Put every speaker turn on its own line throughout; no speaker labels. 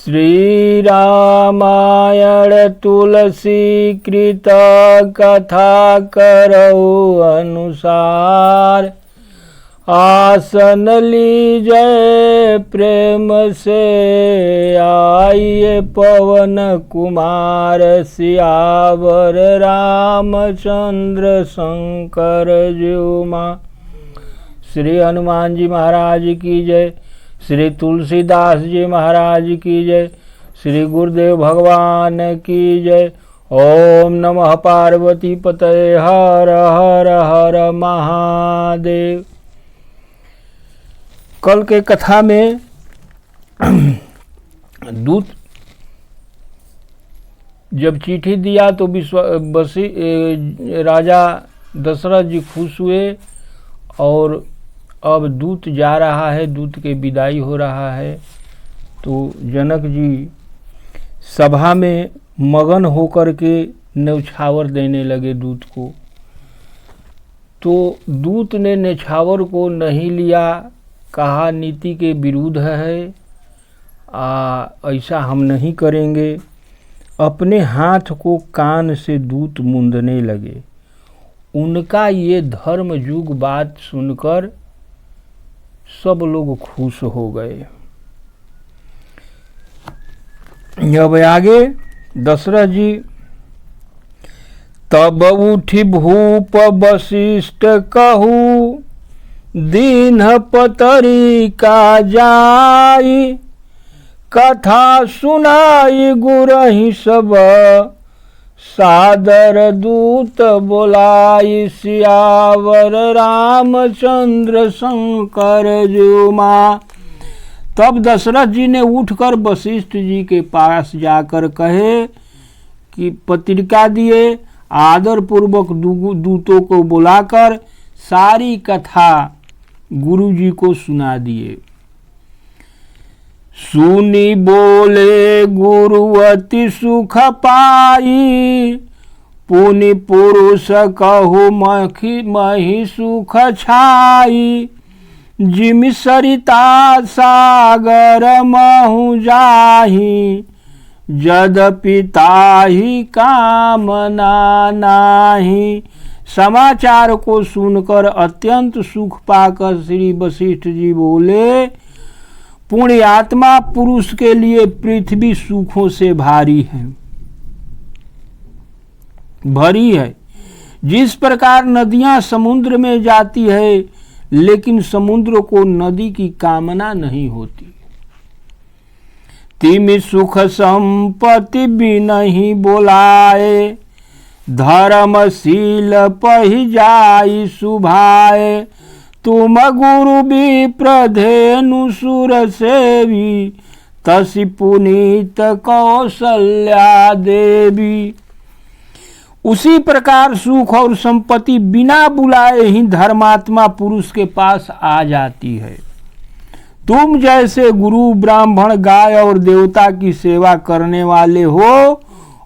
श्री रामायण तुलसी कृत कथा करौ अनुसार। आसन लीजय प्रेम से आइए पवन कुमार। सियावर रामचंद्र शंकर ज्यू मां। श्री हनुमान जी महाराज की जय। श्री तुलसीदास जी महाराज की जय। श्री गुरुदेव भगवान की जय। ओम नमः पार्वती पतये। हर हर हर महादेव। कल के कथा में दूत जब चिट्ठी दिया तो राजा दशरथ जी खुश हुए और अब दूत जा रहा है, दूत के विदाई हो रहा है। तो जनक जी सभा में मगन होकर के न्यौछावर देने लगे दूत को। तो दूत ने न्यौछावर को नहीं लिया, कहा नीति के विरुद्ध है, ऐसा हम नहीं करेंगे। अपने हाथ को कान से दूत मूंदने लगे। उनका ये धर्म युग बात सुनकर सब लोग खुश हो गए। अब आगे दशरथ जी, तब उठी भूप वशिष्ठ कहू, दीन पतरी का जाई। कथा सुनाई गुरहि सब, सादर दूत बोलाई। सियावर रामचंद्र शंकर ज्यू मां। तब दशरथ जी ने उठकर वशिष्ठ जी के पास जाकर कहे कि पत्रिका दिए, आदर पूर्वक दूतों को बुलाकर सारी कथा गुरु जी को सुना दिए। सुनी बोले गुरु अति सुख पाई। पुनि पुरुष कहु मही सुख छाई। जिमि सरिता सागर महु जाहि। जद पिताहि कामना नाही। समाचार को सुनकर अत्यंत सुख पाकर श्री वशिष्ठ जी बोले, पुण्य आत्मा पुरुष के लिए पृथ्वी सुखों से भारी है, भरी है। जिस प्रकार नदियां समुद्र में जाती है, लेकिन समुद्र को नदी की कामना नहीं होती। तिमि सुख संपत्ति भी नहीं बोलाए। धर्मशील पहि जाई सुभाए। तुम गुरु विप्र धेनु सुर सेवी। तसि पुनीत कौशल्या देवी। उसी प्रकार सुख और संपत्ति बिना बुलाए ही धर्मात्मा पुरुष के पास आ जाती है। तुम जैसे गुरु ब्राह्मण गाय और देवता की सेवा करने वाले हो,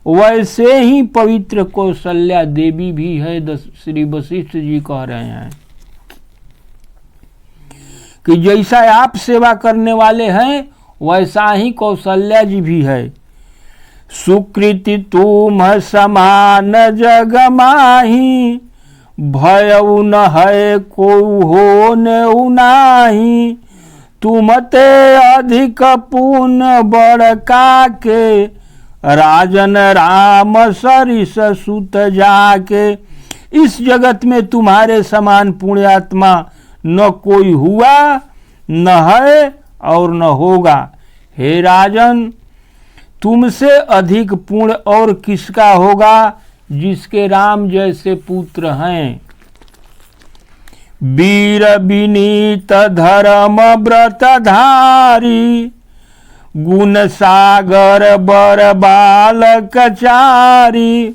वैसे ही पवित्र कौशल्या देवी भी है। श्री वशिष्ठ जी कह रहे हैं कि जैसा आप सेवा करने वाले हैं, वैसा ही कौशल्या जी भी है। सुकृति तुम समान जग माही। भयउ न है को हो न नाही। तुम ते अधिक पुण्य बड़का के। राजन राम सरिस सुत जाके। इस जगत में तुम्हारे समान पुण्यात्मा न कोई हुआ, न है और न होगा। हे राजन, तुमसे अधिक पुण्य और किसका होगा, जिसके राम जैसे पुत्र हैं। वीर विनीत धर्म व्रत धारी। गुण सागर बर बालक चारी।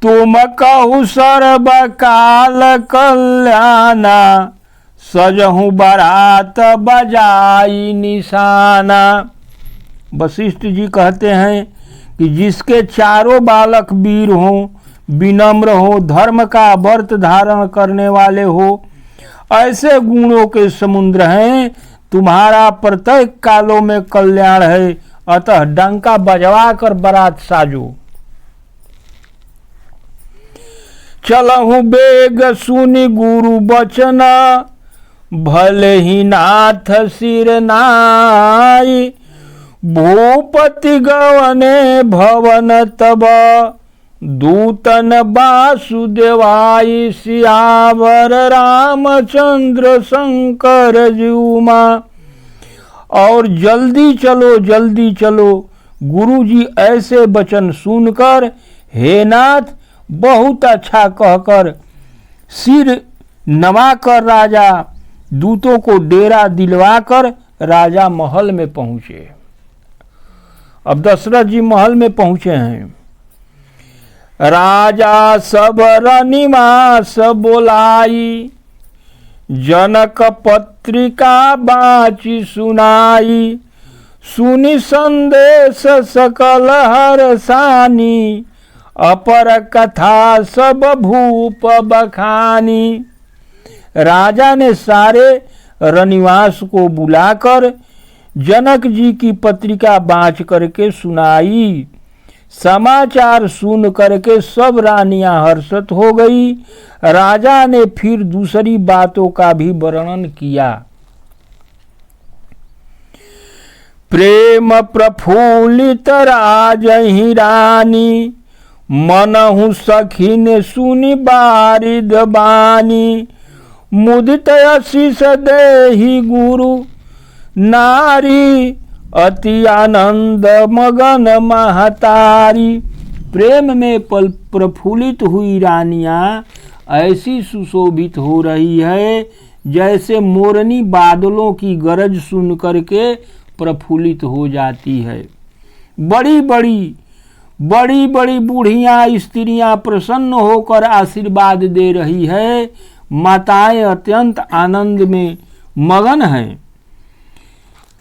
तुम कहु सर्व काल कल्याणा। सजहु बरात बजाई निशाना। वशिष्ठ जी कहते हैं कि जिसके चारों बालक वीर हों, विनम्र हो, धर्म का व्रत धारण करने वाले हो, ऐसे गुणों के समुद्र हैं। तुम्हारा प्रत्येक कालों में कल्याण है अतः डंका बजवा कर बारात साजो। चलहु बेग सुनि गुरु बचन, भले ही नाथ सिर नाई। भूपति गवने भवन तब, दूतन वासुदेवाई। सियावर रामचंद्र शंकर जीउमा। और जल्दी चलो गुरुजी ऐसे वचन सुनकर हे नाथ बहुत अच्छा कहकर सिर नवाकर राजा दूतों को डेरा दिलवाकर राजा महल में पहुंचे। अब दशरथ जी महल में पहुंचे हैं। राजा सब रनिवास बोलाई, जनक पत्रिका बाची सुनाई। सुनि संदेश सकल हरसानी, अपर कथा सब भूप बखानी। राजा ने सारे रनिवास को बुलाकर जनक जी की पत्रिका बाँच करके सुनाई। समाचार सुन करके सब रानियां हर्षित हो गई। राजा ने फिर दूसरी बातों का भी वर्णन किया। प्रेम प्रफुल्लित राजहि रानी, मनहु सखिन सुनि बारिद बानी। मुदित आशीष देहि गुरु नारी, अति आनंद मगन महतारी। प्रेम में प्रफुल्लित हुई रानियां ऐसी सुशोभित हो रही है जैसे मोरनी बादलों की गरज सुन करके प्रफुल्लित हो जाती है। बड़ी बड़ी बूढ़ियां स्त्रियां प्रसन्न होकर आशीर्वाद दे रही है। माताएं अत्यंत आनंद में मगन हैं।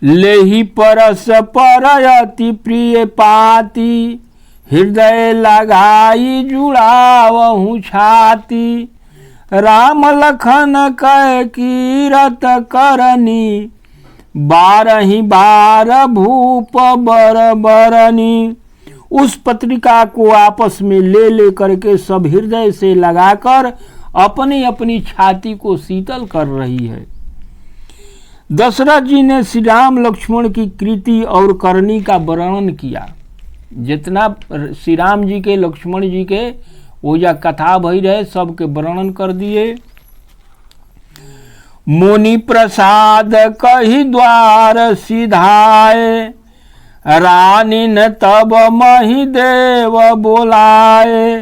लेहि परस पर अति प्रिय पाती, हृदय लगाई जुड़ावहु छाती। राम लखन कै कीरत करनी, बारहि बार भूप बर बरनी। उस पत्रिका को आपस में ले करके सब हृदय से लगाकर अपनी अपनी छाती को शीतल कर रही है। दशरथ जी ने श्री राम लक्ष्मण की कृति और करनी का वर्णन किया। जितना श्री राम जी के लक्ष्मण जी के वो जा कथा भई रहे सबके वर्णन कर दिए। मुनि प्रसाद कही द्वार सिधाए, रानिन तब मही देव बोलाए।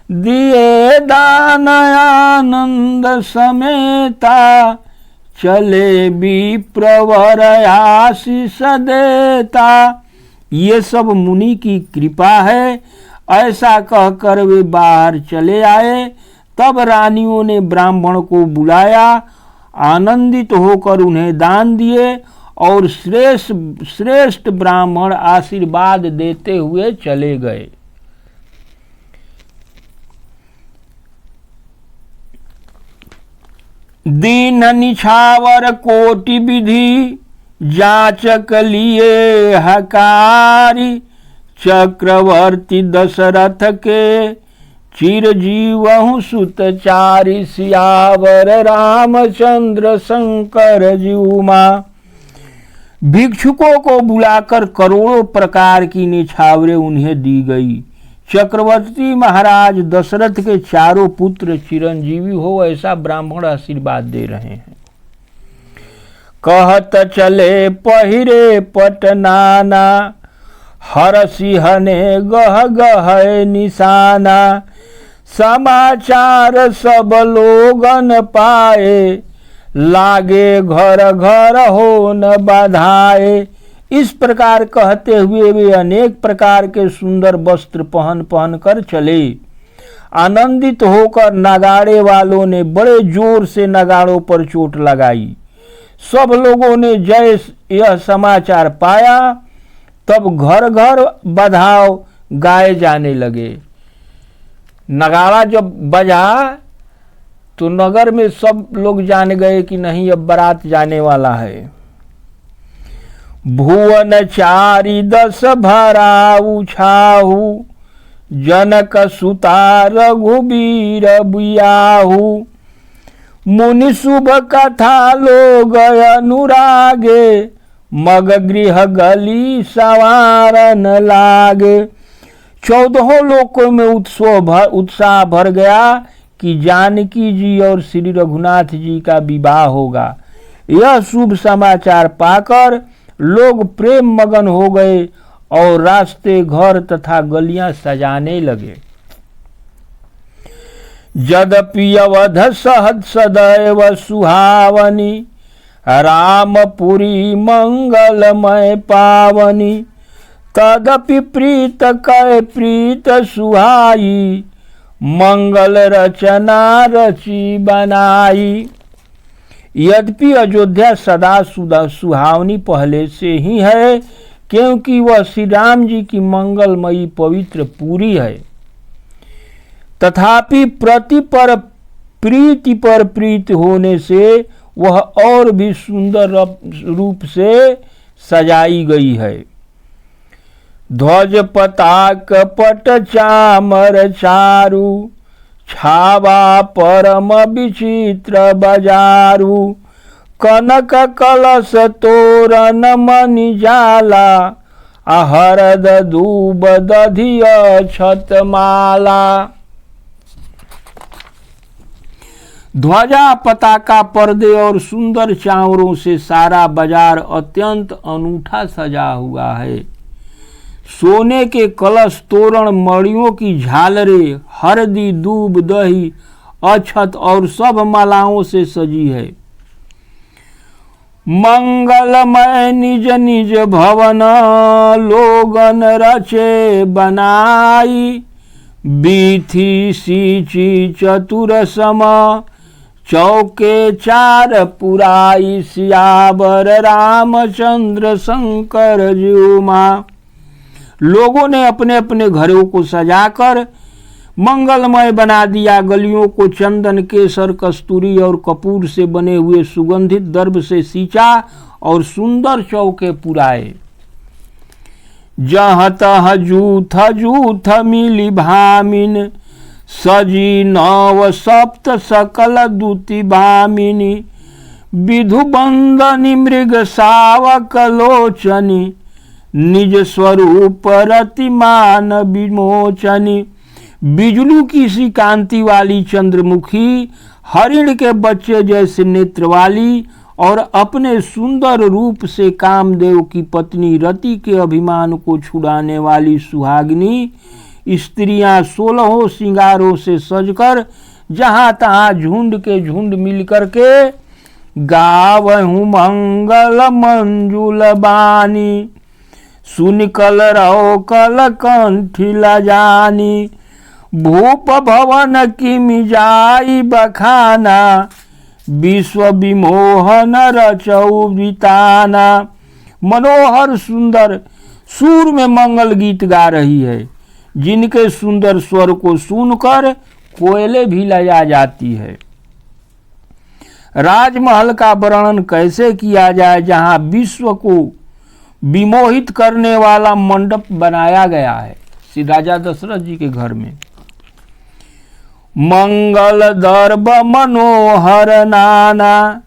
दिए दान आनंद समेता, चले विप्रवर आशीष देता। ये सब मुनि की कृपा है। ऐसा कहकर वे बाहर चले आए। तब रानियों ने ब्राह्मण को बुलाया, आनंदित होकर उन्हें दान दिए और श्रेष्ठ ब्राह्मण आशीर्वाद देते हुए चले गए। दीन निछावर कोटि विधि, जाचक लिए हकारी। चक्रवर्ती दशरथ के चिरजीवहु सुतचारी। सियावर रामचंद्र शंकर जीउमा। भिक्षुकों को बुलाकर करोड़ों प्रकार की निछावरें उन्हें दी गई। चक्रवर्ती महाराज दशरथ के चारों पुत्र चिरंजीवी हो ऐसा ब्राह्मण आशीर्वाद दे रहे हैं। कहत चले पहिरे पटनाना, हर सिंहने गह गह निशाना। समाचार सब लोगन पाए, लागे घर घर हो न बाधाए। इस प्रकार कहते हुए वे अनेक प्रकार के सुंदर वस्त्र पहन कर चले। आनंदित होकर नगाड़े वालों ने बड़े जोर से नगाड़ों पर चोट लगाई। सब लोगों ने जय यह समाचार पाया। तब घर घर बधाव गाए जाने लगे। नगाड़ा जब बजा तो नगर में सब लोग जान गए कि नहीं अब बारात जाने वाला है। भुवन चारि 10 भराऊ छाहू, जनक सुता रघुबीर बियाहू। मुनि शुभ कथा लोग अनुरागे, मग गृह गली सवारन लागे। 14 लोकों में उत्साह भर गया कि जानकी जी और श्री रघुनाथ जी का विवाह होगा। यह शुभ समाचार पाकर लोग प्रेम मगन हो गए और रास्ते, घर तथा गलियां सजाने लगे। यद्यपि अवध सहज सदैव सुहावनी, रामपुरी मंगलमय पावनी। तदपि प्रीत कै प्रीत सुहाई, मंगल रचना रची बनाई। यद्यपि अयोध्या सदा सुहावनी पहले से ही है, क्योंकि वह श्री राम जी की मंगलमयी पवित्र पुरी है। तथापि प्रति पर प्रीति पर प्रीत होने से वह और भी सुंदर रूप से सजाई गई है। ध्वज पताक पट चामर चारु, छावा परम विचित्र बजारू। कनक कलश तोरण मणि जाला, आहरद दूब दधि अक्षत माला। ध्वजा, पताका, पर्दे और सुंदर चावरों से सारा बाजार अत्यंत अनूठा सजा हुआ है। सोने के कलश, तोरण, मणियों की झालरें, हरदी, दूब, दही, अक्षत और सब मालाओं से सजी है। मंगलमय निज निज भवन, लोगन रचे बनाई। बीथी सींची चतुर सम, चौके 4 पुराई। सियावर रामचंद्र शंकर जीउमा। लोगों ने अपने अपने घरों को सजाकर मंगलमय बना दिया। गलियों को चंदन, केसर, कस्तूरी और कपूर से बने हुए सुगंधित दर्भ से सींचा और सुंदर चौके पुराए। जहाँ तह जूथ जूथ मिली भामिन, सजी 9 सप्त सकल दूति भामिनी। विधु बंदनी मृग सावक लोचनी, निज स्वरूप रतिमान विमोचनी। बिजलू की सी कांति वाली चंद्रमुखी, हरिण के बच्चे जैसे नेत्र वाली और अपने सुंदर रूप से कामदेव की पत्नी रति के अभिमान को छुड़ाने वाली सुहागिनी स्त्रियां 16 श्रृंगारों से सजकर जहां तहां झुंड के झुंड मिलकर के गावहु मंगल मंजुल बानी। सुन कल रहो कल कंठी लजानी, भूप भवन की मिजाई बखाना। विश्व विमोहन रचौ बिताना। मनोहर सुंदर सुर में मंगल गीत गा रही है, जिनके सुंदर स्वर को सुनकर कोयले भी लजा जाती है। राजमहल का वर्णन कैसे किया जाए, जहां विश्व को विमोहित करने वाला मंडप बनाया गया है श्री राजा दशरथ जी के घर में। मंगल दर्ब मनोहर नाना,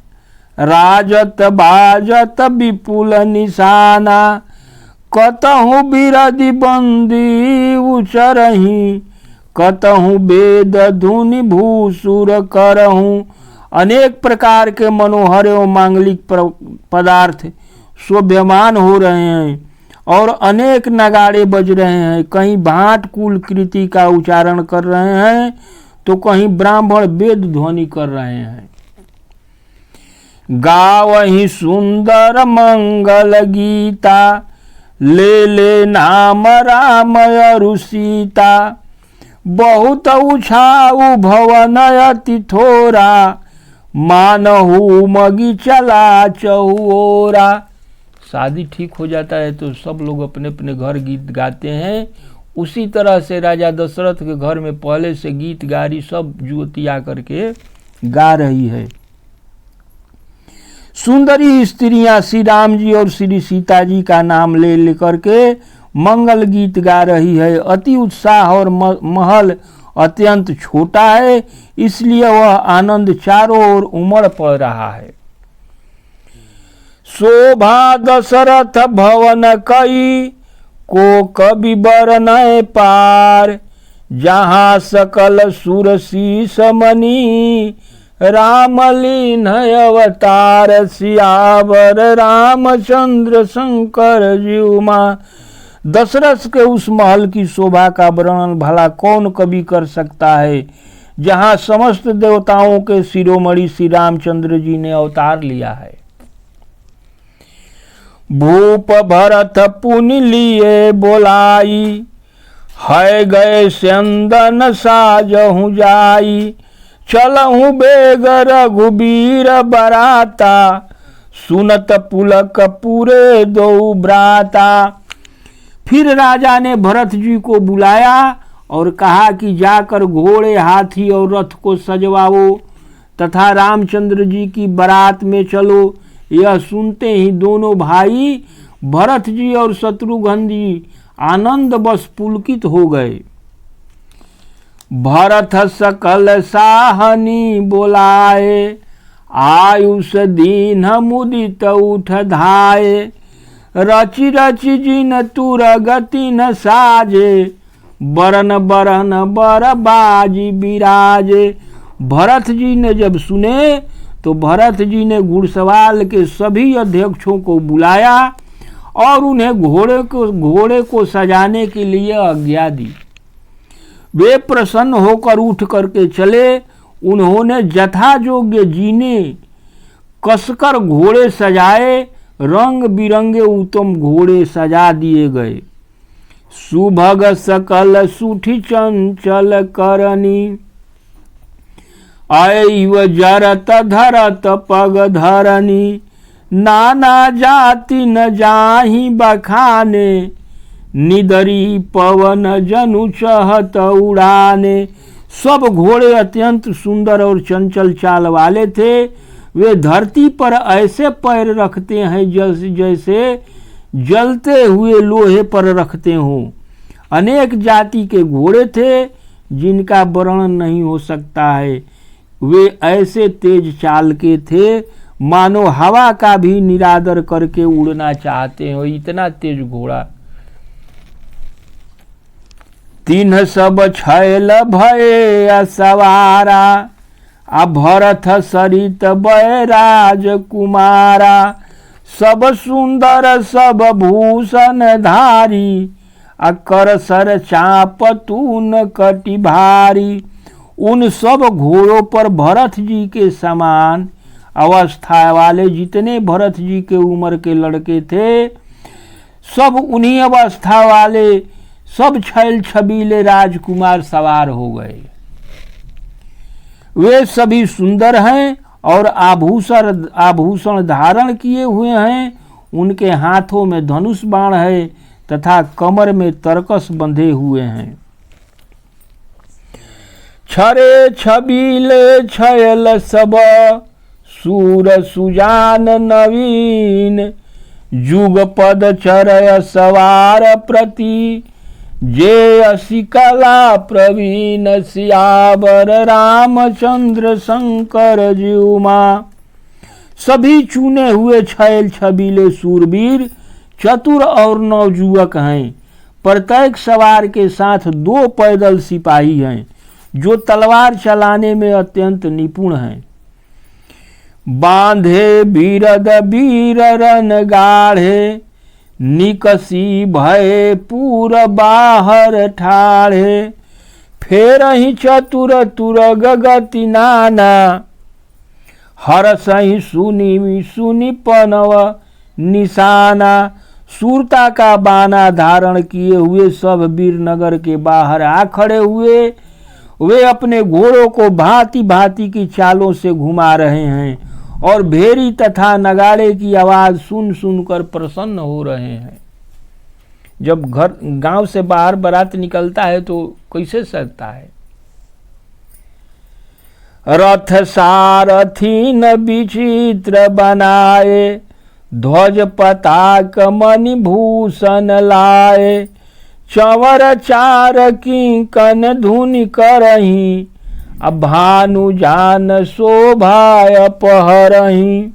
राजत बाजत विपुल निशाना। कतहु बिरदि बंदी उचरही, कतहु वेद धुनि भूसुर करहूँ। अनेक प्रकार के मनोहर एवं मांगलिक पदार्थ शोभ्यमान हो रहे हैं और अनेक नगाड़े बज रहे हैं। कहीं भाट कुल कृति का उच्चारण कर रहे हैं तो कहीं ब्राह्मण वेद ध्वनि कर रहे हैं। गावहि सुंदर मंगल गीता, ले ले नाम राम अरु सीता। बहुत उछाऊ भवन अति थोरा, मानहु मगी चला चहुओरा। शादी ठीक हो जाता है तो सब लोग अपने अपने घर गीत गाते हैं। उसी तरह से राजा दशरथ के घर में पहले से गीत गारी सब युवती आकर के गा रही है। सुंदरी स्त्रियां श्री राम जी और श्री सीता जी का नाम ले लेकर के मंगल गीत गा रही है। अति उत्साह और महल अत्यंत छोटा है, इसलिए वह आनंद चारों ओर उमड़ पड़ रहा है। शोभा दशरथ भवन कई को कवि बरनय पार, जहाँ सकल सुर शीस मणि रामलीन अवतार, सियावर रामचंद्र शंकर जीउमा। दशरथ के उस महल की शोभा का वर्णन भला कौन कवि कर सकता है, जहाँ समस्त देवताओं के शिरोमणि श्री रामचंद्र जी ने अवतार लिया है। भूप भरत पुनि लिए बोलाई, है गए स्यंदन साजहु जाई, चलहु बेग रघुबीर बराता, सुनत पुलक पूरे दो भ्राता। फिर राजा ने भरत जी को बुलाया और कहा कि जाकर घोड़े, हाथी और रथ को सजवाओ तथा रामचंद्र जी की बारात में चलो। यह सुनते ही दोनों भाई भरत जी और शत्रुघ्न जी आनंद बस पुलकित हो गए। भरत सकल साहनी बोलाए, आयुष दीन मुदित उठ धाये, रचि रचि जिन तुर गति न साजे, बरन बरन बर बाजी बिराजे। भरत जी ने जब सुने तो भरत जी ने घुड़सवार के सभी अध्यक्षों को बुलाया और उन्हें घोड़े को सजाने के लिए आज्ञा दी। वे प्रसन्न होकर उठ करके चले। उन्होंने यथायोग्य जीने कसकर घोड़े सजाए, रंग बिरंगे उत्तम घोड़े सजा दिए गए। सुभग सकल सुठी चंचल करनी, ऐव जरत धरत पग धरनी, नाना जाति न जाहि बखाने, निदरी पवन जनु चहत उड़ाने। सब घोड़े अत्यंत सुंदर और चंचल चाल वाले थे। वे धरती पर ऐसे पैर रखते हैं जैसे जलते हुए लोहे पर रखते हों। अनेक जाति के घोड़े थे जिनका वर्णन नहीं हो सकता है। वे ऐसे तेज चाल के थे मानो हवा का भी निरादर करके उड़ना चाहते हो, इतना तेज घोड़ा। तीन सब छैल भये असवारा, भरत सरित बैराज कुमारा, सब सुंदर सब भूषण धारी, कर सर चाप तून कटि भारी। उन सब घोड़ों पर भरत जी के समान अवस्था वाले जितने भरत जी के उम्र के लड़के थे, सब उन्हीं अवस्था वाले सब छैल छबीले राजकुमार सवार हो गए। वे सभी सुंदर हैं और आभूषण धारण किए हुए हैं। उनके हाथों में धनुष बाण है तथा कमर में तरकस बंधे हुए हैं। छरे छबीले छैल सब सूर सुजान नवीन, जुग पद चरय सवार प्रति, जे असी कला प्रवीण, सियावर रामचंद्र शंकर जीउमा। सभी चुने हुए छैल छबीले सूरवीर, चतुर और नवजुवक हैं। प्रत्येक सवार के साथ 2 पैदल सिपाही हैं जो तलवार चलाने में अत्यंत निपुण हैं। बांधे बीरद बीर रन गाढ़े, निकसी भय पूर बाहर ठाढ़े, फेर ही चतुर तुर गगति नाना, हर सही सुनी सुनी पनव निशाना। सूरता का बाना धारण किए हुए सब वीर नगर के बाहर आ खड़े हुए। वे अपने घोड़ों को भांति भांति की चालों से घुमा रहे हैं और भेरी तथा नगाड़े की आवाज सुन सुनकर प्रसन्न हो रहे हैं। जब गांव से बाहर बारात निकलता है तो कैसे सजता है। रथ सारथी न विचित्र बनाए, ध्वज पताक मणि भूषण लाए, चंवर चार किंकन धुनि करही, अब भानु जान शोभा पहरही।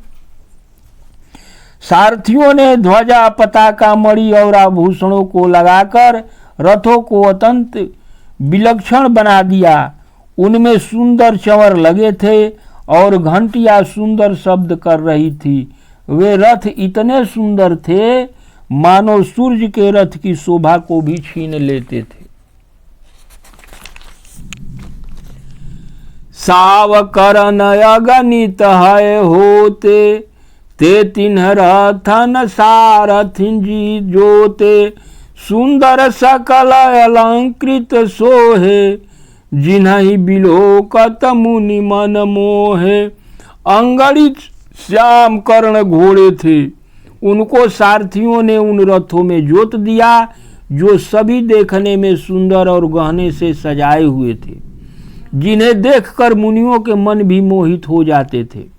सारथियों ने ध्वजा पताका मणि और आभूषणों को लगाकर रथों को अत्यंत विलक्षण बना दिया। उनमें सुंदर चंवर लगे थे और घंटियां सुंदर शब्द कर रही थी। वे रथ इतने सुंदर थे मानो सूर्य के रथ की शोभा को भी छीन लेते थे। सावकरन अगणित है होते, ते तिन्ह रथन सारथिन जी जोते, सुंदर सकल अलंकृत सोहे, जिन्हि बिलोकत मुनि मन मोहे। अंगड़ित श्याम कर्ण घोड़े थे, उनको सारथियों ने उन रथों में जोत दिया जो सभी देखने में सुंदर और गहने से सजाए हुए थे, जिन्हें देखकर मुनियों के मन भी मोहित हो जाते थे।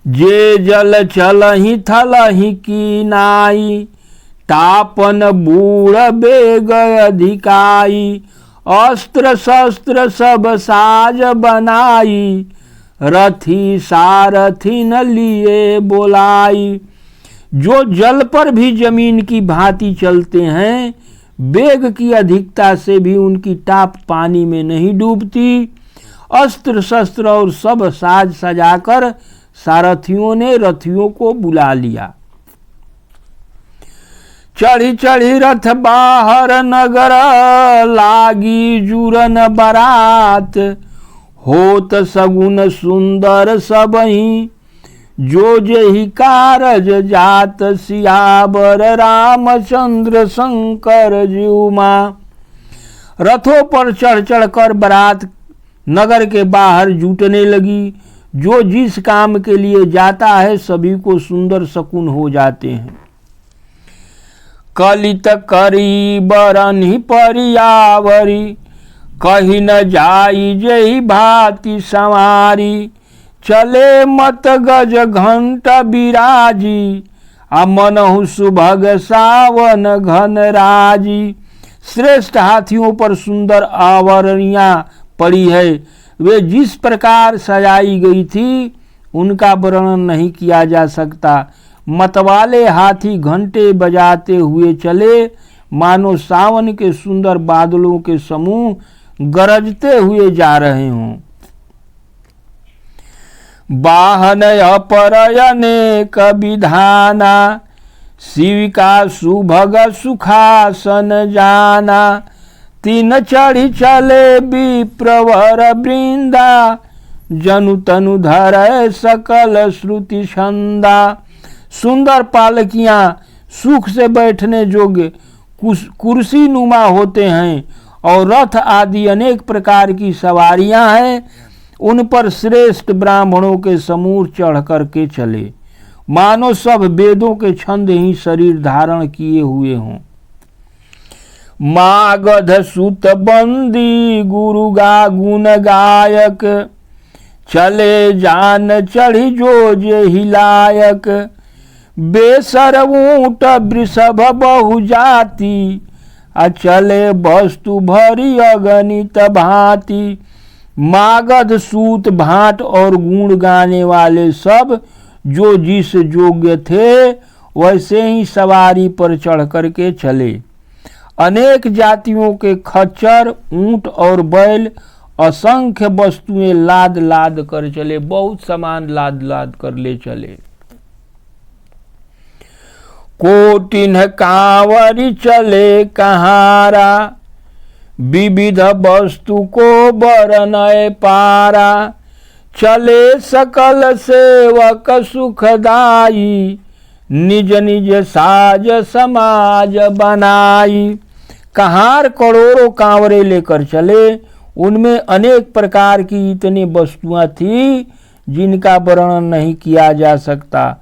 जे जल चलहि थलहि की नाई, तापन बूढ़ बेग अधिकाई, अस्त्र शस्त्र सब साज बनाई, रथी सारथी न लिए बोलाई। जो जल पर भी जमीन की भांति चलते हैं, वेग की अधिकता से भी उनकी टाप पानी में नहीं डूबती। अस्त्र शस्त्र और सब साज सजाकर सारथियों ने रथियों को बुला लिया। चढ़ी चढ़ी रथ बाहर नगर, लागी जुरन बरात, होत सगुन सुंदर सबही, जो जेहि कारज जात, सियावर रामचंद्र शंकर जीउमा। रथों पर चढ़ चढ़ कर बारात नगर के बाहर जुटने लगी। जो जिस काम के लिए जाता है सभी को सुंदर शकुन हो जाते हैं। कलित करी बरनि परियावरी, कही न जाई जेहि भांति संवारी, चले मत गज घंट बिराजी, आ मनहु सुभग सावन घन राजी। श्रेष्ठ हाथियों पर सुंदर आवरणियां पड़ी है, वे जिस प्रकार सजाई गई थी उनका वर्णन नहीं किया जा सकता। मतवाले हाथी घंटे बजाते हुए चले, मानो सावन के सुंदर बादलों के समूह गरजते हुए जा रहे हों। वाहन अपरयनेक विधाना, शिव का सुभग सुखासन जाना, तीन चढ़ी चले विप्रवर वृंदा, जनु तनु धर सकल श्रुति छंदा। सुंदर पालकियां सुख से बैठने योग्य कुर्सी नुमा होते हैं और रथ आदि अनेक प्रकार की सवारियां हैं। उन पर श्रेष्ठ ब्राह्मणों के समूह चढ़ करके चले, मानो सब वेदों के छंद ही शरीर धारण किए हुए हों। मागध सुत बंदी गुरु गा गुण गायक, चले जान चढ़ी जो जे हिलायक। बेसर ऊंट वृषभ बहु जाति, चले वस्तु भरी अगणित भांति। मागध सूत भाट और गुण गाने वाले सब जो जिस योग्य थे वैसे ही सवारी पर चढ़ करके चले। अनेक जातियों के खच्चर ऊंट और बैल असंख्य वस्तुएं लाद लाद कर चले, बहुत सामान लाद लाद कर ले चले। कोटिन कांवरी चले कहारा, विविध वस्तु को बरनय पारा। चले सकल सेवक सुखदाई, निज निज साज समाज बनाई। कहार करोड़ों कांवरे लेकर चले, उनमें अनेक प्रकार की इतनी वस्तुएं थी जिनका वर्णन नहीं किया जा सकता।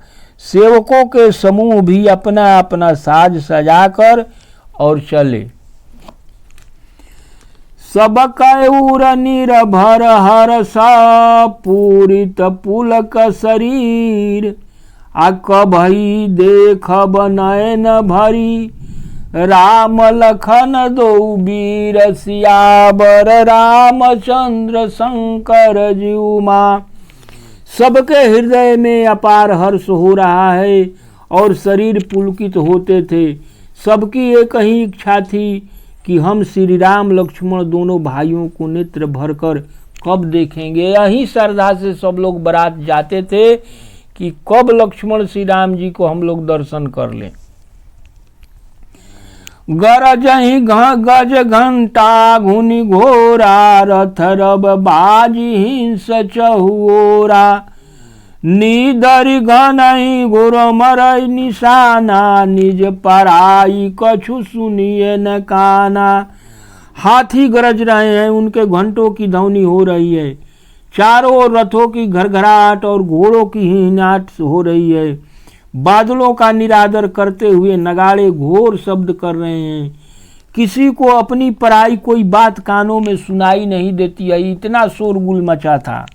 सेवकों के समूह भी अपना अपना साज सजाकर और चले। सब कऊर निर्भर हरस पूरित पुलक शरीर। आ कभई देखब नयन भरी राम लखन दो वीर सियावर रामचंद्र शंकर जीव माँ। सबके हृदय में अपार हर्ष हो रहा है और शरीर पुलकित होते थे। सबकी एक ही इच्छा थी कि हम श्री राम लक्ष्मण दोनों भाइयों को नेत्र भरकर कब देखेंगे। यही श्रद्धा से सब लोग बारात जाते थे कि कब लक्ष्मण श्री राम जी को हम लोग दर्शन कर लें। गरजहि गज घंटा घुनि घोरा रथ रब बाजी हिंस चहुओरा। निदरि घनहि गुर मरई निशाना निज पराई कछु सुनिए न काना। हाथी गरज रहे हैं, उनके घंटों की ध्वनि हो रही है, चारों ओर रथों की घरघराहट और घोड़ों की हिनाट हो रही है। बादलों का निरादर करते हुए नगाड़े घोर शब्द कर रहे हैं। किसी को अपनी पराई कोई बात कानों में सुनाई नहीं देती है, इतना शोरगुल मचा था।